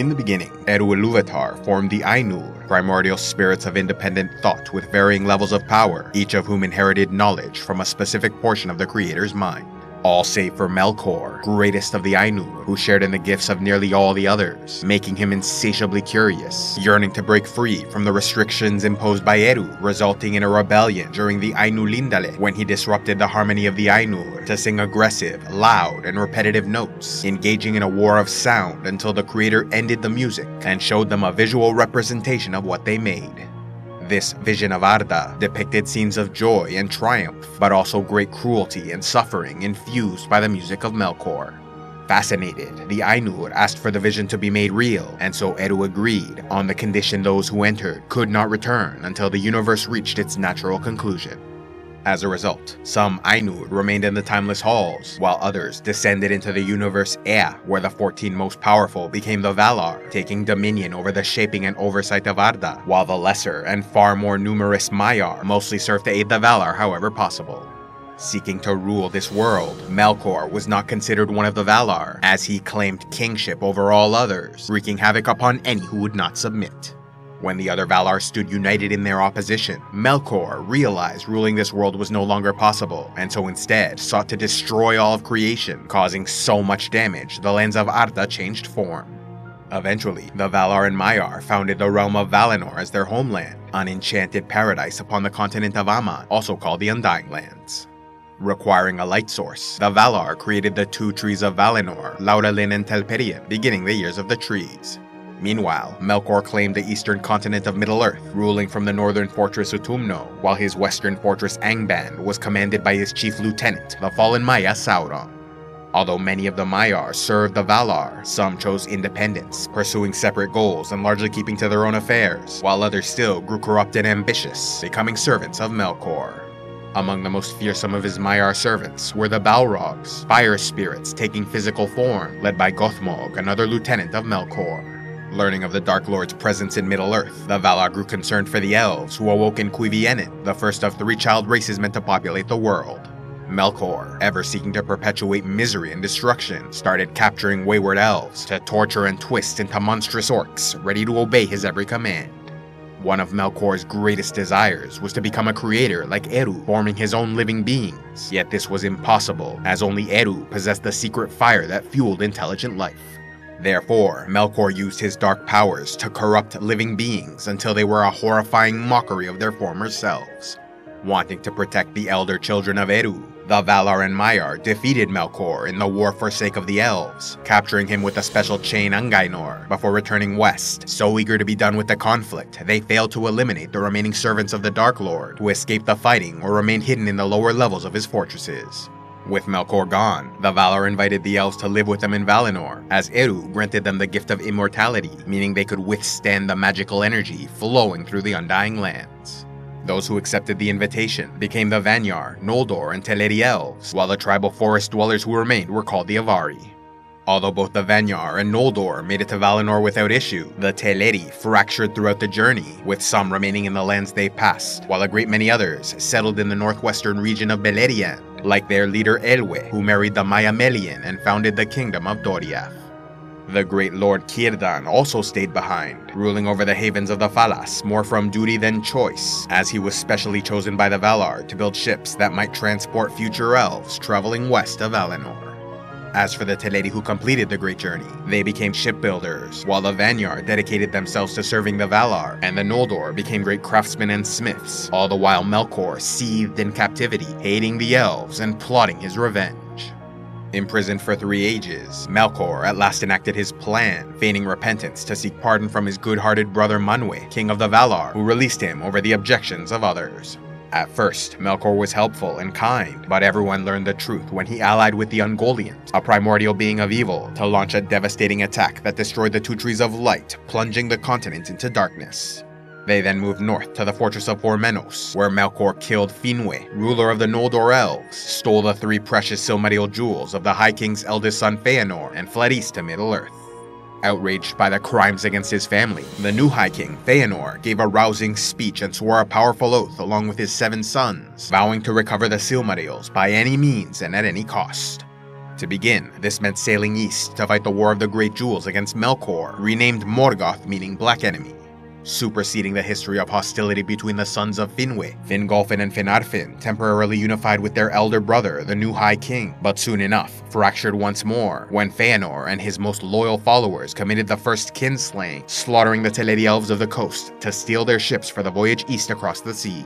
In the beginning, Eru Iluvatar formed the Ainur, primordial spirits of independent thought with varying levels of power, each of whom inherited knowledge from a specific portion of the creator's mind. All save for Melkor, greatest of the Ainur, who shared in the gifts of nearly all the others, making him insatiably curious, yearning to break free from the restrictions imposed by Eru, resulting in a rebellion during the Ainulindale when he disrupted the harmony of the Ainur to sing aggressive, loud, and repetitive notes, engaging in a war of sound until the creator ended the music and showed them a visual representation of what they made. This vision of Arda depicted scenes of joy and triumph, but also great cruelty and suffering infused by the music of Melkor. Fascinated, the Ainur asked for the vision to be made real, and so Eru agreed, on the condition those who entered could not return until the universe reached its natural conclusion. As a result, some Ainur remained in the Timeless Halls, while others descended into the universe Ea, where the 14 most powerful became the Valar, taking dominion over the shaping and oversight of Arda, while the lesser and far more numerous Maiar mostly served to aid the Valar however possible. Seeking to rule this world, Melkor was not considered one of the Valar, as he claimed kingship over all others, wreaking havoc upon any who would not submit. When the other Valar stood united in their opposition, Melkor realized ruling this world was no longer possible, and so instead sought to destroy all of creation, causing so much damage the lands of Arda changed form. Eventually, the Valar and Maiar founded the realm of Valinor as their homeland, an enchanted paradise upon the continent of Aman, also called the Undying Lands. Requiring a light source, the Valar created the two trees of Valinor, Laurelin and Telperion, beginning the years of the trees. Meanwhile, Melkor claimed the eastern continent of Middle-earth, ruling from the northern fortress Utumno, while his western fortress Angband was commanded by his chief lieutenant, the fallen Maya Sauron. Although many of the Maiar served the Valar, some chose independence, pursuing separate goals and largely keeping to their own affairs, while others still grew corrupt and ambitious, becoming servants of Melkor. Among the most fearsome of his Maiar servants were the Balrogs, fire spirits taking physical form, led by Gothmog, another lieutenant of Melkor. Learning of the Dark Lord's presence in Middle-earth, the Valar grew concerned for the Elves Who Awoken Cuiviénen, the first of 3 child races meant to populate the world. Melkor, ever seeking to perpetuate misery and destruction, started capturing wayward elves to torture and twist into monstrous orcs, ready to obey his every command. One of Melkor's greatest desires was to become a creator like Eru, forming his own living beings, yet this was impossible, as only Eru possessed the secret fire that fueled intelligent life. Therefore, Melkor used his dark powers to corrupt living beings until they were a horrifying mockery of their former selves. Wanting to protect the elder children of Eru, the Valar and Maiar defeated Melkor in the war for sake of the elves, capturing him with a special chain Angainor before returning west. So eager to be done with the conflict, they failed to eliminate the remaining servants of the Dark Lord who escaped the fighting or remained hidden in the lower levels of his fortresses. With Melkor gone, the Valar invited the elves to live with them in Valinor, as Eru granted them the Gift of Immortality, meaning they could withstand the magical energy flowing through the Undying Lands. Those who accepted the invitation became the Vanyar, Noldor, and Teleri elves, while the tribal forest dwellers who remained were called the Avari. Although both the Vanyar and Noldor made it to Valinor without issue, the Teleri fractured throughout the journey, with some remaining in the lands they passed, while a great many others settled in the northwestern region of Beleriand, like their leader Elwë, who married the Maya Melian and founded the kingdom of Doriath. The great Lord Kirdan also stayed behind, ruling over the havens of the Falas more from duty than choice, as he was specially chosen by the Valar to build ships that might transport future elves traveling west of Valinor. As for the Teleri who completed the great journey, they became shipbuilders, while the Vanyar dedicated themselves to serving the Valar, and the Noldor became great craftsmen and smiths, all the while Melkor seethed in captivity, hating the elves and plotting his revenge. Imprisoned for 3 ages, Melkor at last enacted his plan, feigning repentance to seek pardon from his good-hearted brother Manwë, king of the Valar, who released him over the objections of others. At first, Melkor was helpful and kind, but everyone learned the truth when he allied with the Ungoliant, a primordial being of evil, to launch a devastating attack that destroyed the 2 Trees of Light, plunging the continent into darkness. They then moved north to the fortress of Formenos, where Melkor killed Finwë, ruler of the Noldor Elves, stole the 3 precious Silmaril jewels of the High King's eldest son Feanor, and fled east to Middle-earth. Outraged by the crimes against his family, the new High King, Feanor, gave a rousing speech and swore a powerful oath along with his 7 sons, vowing to recover the Silmarils by any means and at any cost. To begin, this meant sailing east to fight the War of the Great Jewels against Melkor, renamed Morgoth meaning Black Enemy, superseding the history of hostility between the sons of Finwë. Fingolfin and Finarfin temporarily unified with their elder brother, the new High King, but soon enough fractured once more when Feanor and his most loyal followers committed the first kinslaying, slaughtering the Teleri elves of the coast to steal their ships for the voyage east across the sea.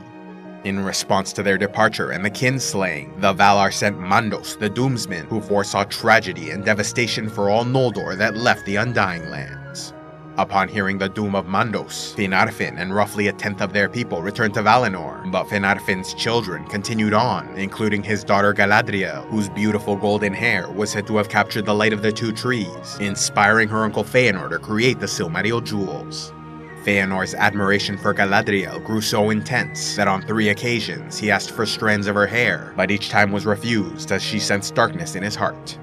In response to their departure and the kinslaying, the Valar sent Mandos, the Doomsman, who foresaw tragedy and devastation for all Noldor that left the Undying Lands. Upon hearing the doom of Mandos, Finarfin and roughly a tenth of their people returned to Valinor, but Finarfin's children continued on, including his daughter Galadriel, whose beautiful golden hair was said to have captured the light of the two trees, inspiring her uncle Feanor to create the Silmaril jewels. Feanor's admiration for Galadriel grew so intense that on 3 occasions he asked for strands of her hair, but each time was refused as she sensed darkness in his heart.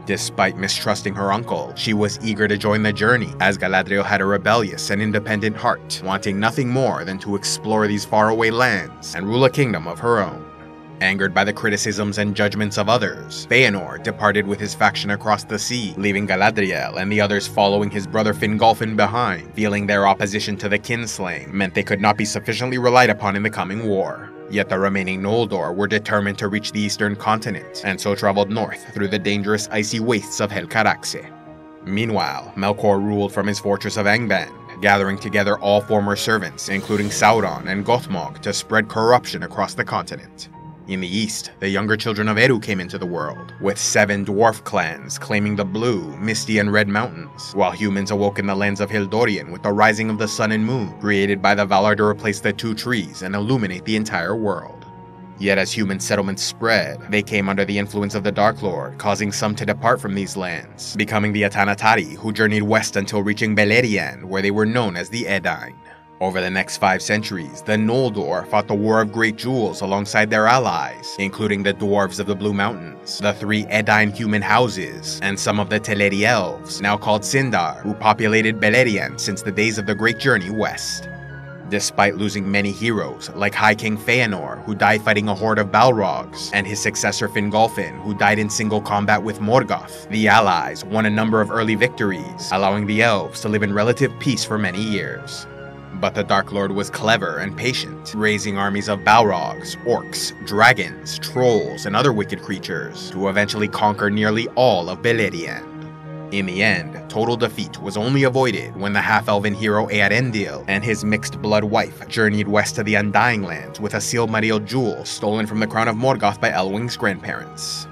Despite mistrusting her uncle, she was eager to join the journey, as Galadriel had a rebellious and independent heart, wanting nothing more than to explore these faraway lands and rule a kingdom of her own. Angered by the criticisms and judgments of others, Feanor departed with his faction across the sea, leaving Galadriel and the others following his brother Fingolfin behind, feeling their opposition to the kinslaying meant they could not be sufficiently relied upon in the coming war. Yet the remaining Noldor were determined to reach the eastern continent, and so traveled north through the dangerous icy wastes of Helcaraxe. Meanwhile, Melkor ruled from his fortress of Angband, gathering together all former servants, including Sauron and Gothmog, to spread corruption across the continent. In the east, the younger children of Eru came into the world, with 7 dwarf clans claiming the Blue, Misty, and Red Mountains, while humans awoke in the lands of Hildorian with the rising of the sun and moon, created by the Valar to replace the 2 trees and illuminate the entire world. Yet as human settlements spread, they came under the influence of the Dark Lord, causing some to depart from these lands, becoming the Atanatari, who journeyed west until reaching Beleriand, where they were known as the Edain. Over the next 5 centuries, the Noldor fought the War of Great Jewels alongside their allies, including the Dwarves of the Blue Mountains, the 3 Edain human houses, and some of the Teleri elves, now called Sindar, who populated Beleriand since the days of the Great Journey west. Despite losing many heroes, like High King Feanor, who died fighting a horde of Balrogs, and his successor Fingolfin, who died in single combat with Morgoth, the allies won a number of early victories, allowing the elves to live in relative peace for many years. But the Dark Lord was clever and patient, raising armies of Balrogs, orcs, dragons, trolls, and other wicked creatures to eventually conquer nearly all of Beleriand. In the end, total defeat was only avoided when the half-elven hero Eärendil and his mixed-blood wife journeyed west to the Undying Lands with a Silmaril jewel stolen from the crown of Morgoth by Elwing's grandparents.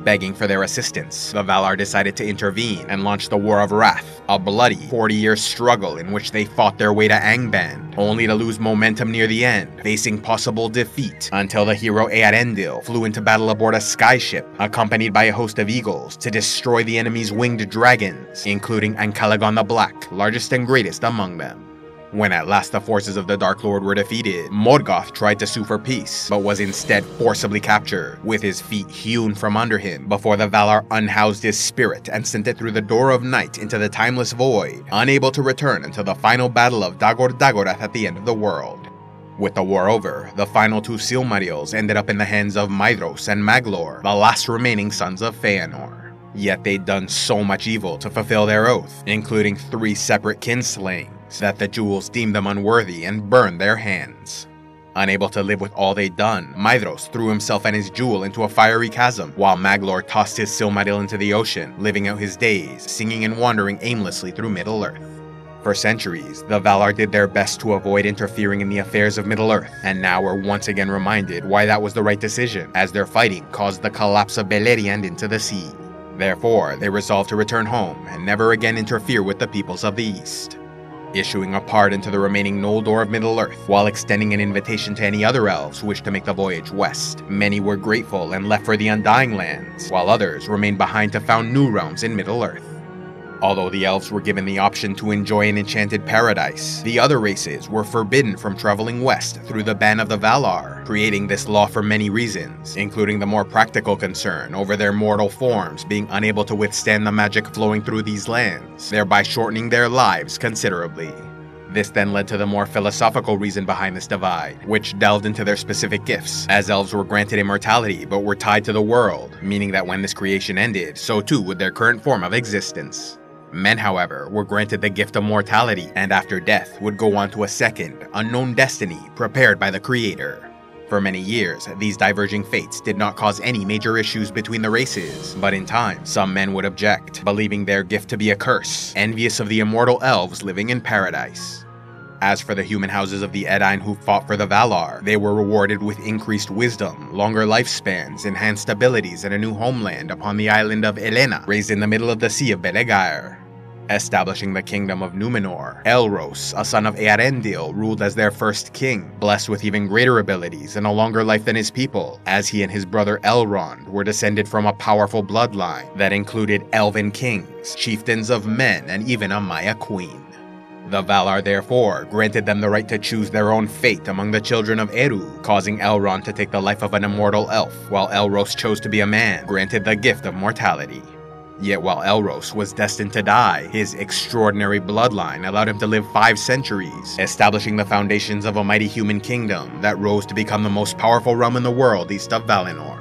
Begging for their assistance, the Valar decided to intervene and launch the War of Wrath, a bloody 40-year struggle in which they fought their way to Angband, only to lose momentum near the end, facing possible defeat, until the hero Eärendil flew into battle aboard a skyship, accompanied by a host of eagles, to destroy the enemy's winged dragons, including Ancalagon the Black, largest and greatest among them. When at last the forces of the Dark Lord were defeated, Morgoth tried to sue for peace, but was instead forcibly captured, with his feet hewn from under him, before the Valar unhoused his spirit and sent it through the Door of Night into the Timeless Void, unable to return until the final battle of Dagor Dagorath at the end of the world. With the war over, the final 2 Silmarils ended up in the hands of Maedhros and Maglor, the last remaining sons of Feanor. Yet they'd done so much evil to fulfill their oath, including 3 separate kinslayings, that the jewels deemed them unworthy and burned their hands. Unable to live with all they'd done, Maedhros threw himself and his jewel into a fiery chasm, while Maglor tossed his Silmaril into the ocean, living out his days, singing and wandering aimlessly through Middle-earth. For centuries, the Valar did their best to avoid interfering in the affairs of Middle-earth, and now were once again reminded why that was the right decision, as their fighting caused the collapse of Beleriand into the sea. Therefore, they resolved to return home and never again interfere with the peoples of the East. Issuing a pardon to the remaining Noldor of Middle-earth, while extending an invitation to any other elves who wished to make the voyage west. Many were grateful and left for the Undying Lands, while others remained behind to found new realms in Middle-earth. Although the elves were given the option to enjoy an enchanted paradise, the other races were forbidden from traveling west through the ban of the Valar, creating this law for many reasons, including the more practical concern over their mortal forms being unable to withstand the magic flowing through these lands, thereby shortening their lives considerably. This then led to the more philosophical reason behind this divide, which delved into their specific gifts, as elves were granted immortality but were tied to the world, meaning that when this creation ended, so too would their current form of existence. Men, however, were granted the gift of mortality, and after death would go on to a second, unknown destiny prepared by the Creator. For many years, these diverging fates did not cause any major issues between the races, but in time, some men would object, believing their gift to be a curse, envious of the immortal elves living in paradise. As for the human houses of the Edain who fought for the Valar, they were rewarded with increased wisdom, longer lifespans, enhanced abilities, and a new homeland upon the island of Elena, raised in the middle of the Sea of Belegaer. Establishing the kingdom of Númenor, Elros, a son of Earendil, ruled as their first king, blessed with even greater abilities and a longer life than his people, as he and his brother Elrond were descended from a powerful bloodline that included elven kings, chieftains of men, and even a Maya queen. The Valar therefore granted them the right to choose their own fate among the children of Eru, causing Elrond to take the life of an immortal elf, while Elros chose to be a man, granted the gift of mortality. Yet while Elros was destined to die, his extraordinary bloodline allowed him to live 5 centuries, establishing the foundations of a mighty human kingdom that rose to become the most powerful realm in the world east of Valinor.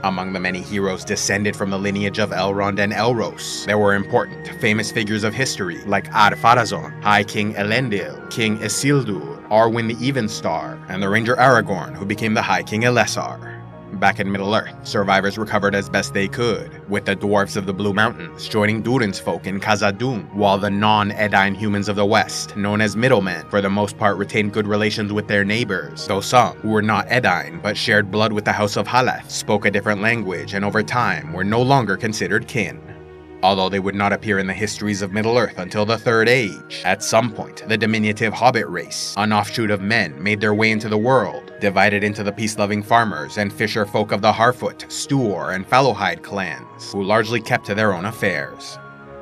Among the many heroes descended from the lineage of Elrond and Elros, there were important, famous figures of history like Ar-Pharazôn, High King Elendil, King Isildur, Arwen the Evenstar, and the Ranger Aragorn, who became the High King Elessar. Back in Middle-earth, survivors recovered as best they could, with the dwarves of the Blue Mountains joining Durin's folk in Khazad-dûm, while the non-Edain humans of the West, known as Middlemen, for the most part retained good relations with their neighbors, though some, who were not Edain but shared blood with the House of Halath, spoke a different language and over time were no longer considered kin. Although they would not appear in the histories of Middle-earth until the Third Age, at some point, the diminutive Hobbit race, an offshoot of men, made their way into the world, divided into the peace-loving farmers and fisher folk of the Harfoot, Stuor, and Fallowhide clans, who largely kept to their own affairs.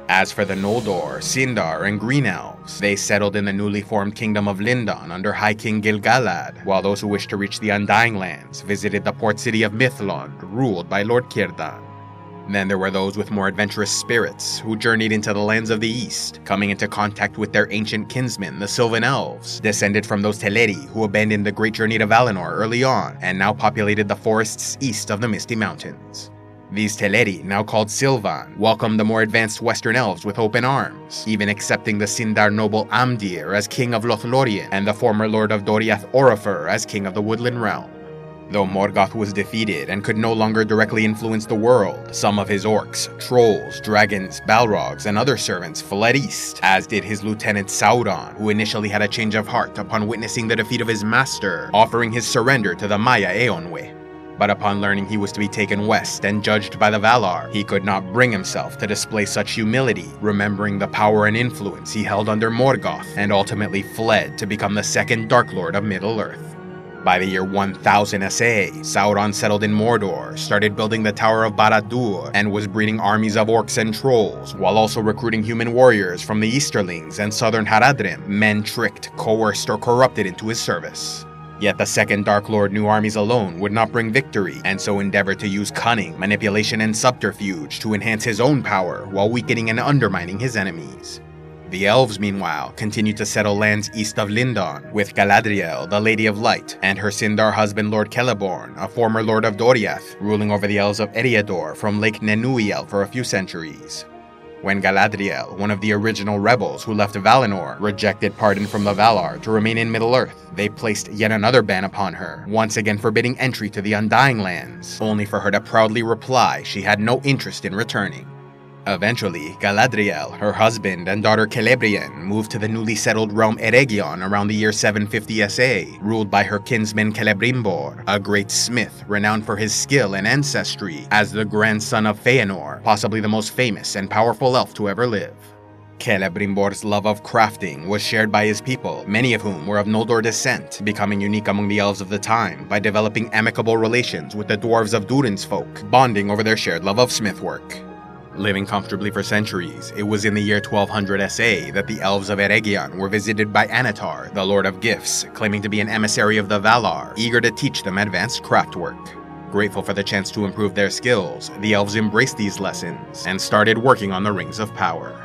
As for the Noldor, Sindar, and Green Elves, they settled in the newly formed kingdom of Lindon under High King Gil-galad, while those who wished to reach the Undying Lands visited the port city of Mithlond, ruled by Lord Kirdan. Then there were those with more adventurous spirits, who journeyed into the lands of the East, coming into contact with their ancient kinsmen, the Sylvan Elves, descended from those Teleri who abandoned the great journey to Valinor early on, and now populated the forests east of the Misty Mountains. These Teleri, now called Silvan, welcomed the more advanced Western Elves with open arms, even accepting the Sindar noble Amdir as king of Lothlorien, and the former Lord of Doriath Orifer as king of the Woodland Realm. Though Morgoth was defeated and could no longer directly influence the world, some of his orcs, trolls, dragons, balrogs, and other servants fled east, as did his lieutenant Sauron, who initially had a change of heart upon witnessing the defeat of his master, offering his surrender to the Maya Eonwe. But upon learning he was to be taken west and judged by the Valar, he could not bring himself to display such humility, remembering the power and influence he held under Morgoth, and ultimately fled to become the second Dark Lord of Middle-earth. By the year 1000 SA, Sauron settled in Mordor, started building the Tower of Barad-dûr, and was breeding armies of orcs and trolls, while also recruiting human warriors from the Easterlings and southern Haradrim, men tricked, coerced, or corrupted into his service. Yet the second Dark Lord knew armies alone would not bring victory, and so endeavored to use cunning, manipulation, and subterfuge to enhance his own power while weakening and undermining his enemies. The Elves, meanwhile, continued to settle lands east of Lindon, with Galadriel, the Lady of Light, and her Sindar husband Lord Celeborn, a former Lord of Doriath, ruling over the Elves of Eriador from Lake Nenúiel for a few centuries. When Galadriel, one of the original rebels who left Valinor, rejected pardon from the Valar to remain in Middle-earth, they placed yet another ban upon her, once again forbidding entry to the Undying Lands, only for her to proudly reply she had no interest in returning. Eventually, Galadriel, her husband, and daughter Celebrian moved to the newly settled realm Eregion around the year 750 SA, ruled by her kinsman Celebrimbor, a great smith renowned for his skill and ancestry as the grandson of Feanor, possibly the most famous and powerful elf to ever live. Celebrimbor's love of crafting was shared by his people, many of whom were of Noldor descent, becoming unique among the elves of the time by developing amicable relations with the dwarves of Durin's folk, bonding over their shared love of smithwork. Living comfortably for centuries, it was in the year 1200 SA that the Elves of Eregion were visited by Anatar, the Lord of Gifts, claiming to be an emissary of the Valar, eager to teach them advanced craftwork. Grateful for the chance to improve their skills, the elves embraced these lessons and started working on the Rings of Power.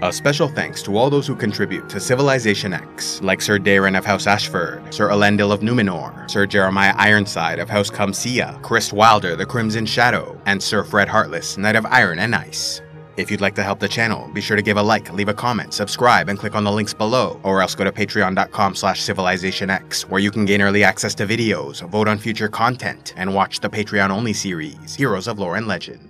A special thanks to all those who contribute to CivilizationEx, like Sir Daeron of House Ashford, Sir Elendil of Numenor, Sir Jeremiah Ironside of House Comsia, Chris Wilder the Crimson Shadow, and Sir Fred Heartless, Knight of Iron and Ice. If you'd like to help the channel, be sure to give a like, leave a comment, subscribe, and click on the links below, or else go to patreon.com/CivilizationEx, where you can gain early access to videos, vote on future content, and watch the Patreon-only series, Heroes of Lore and Legend.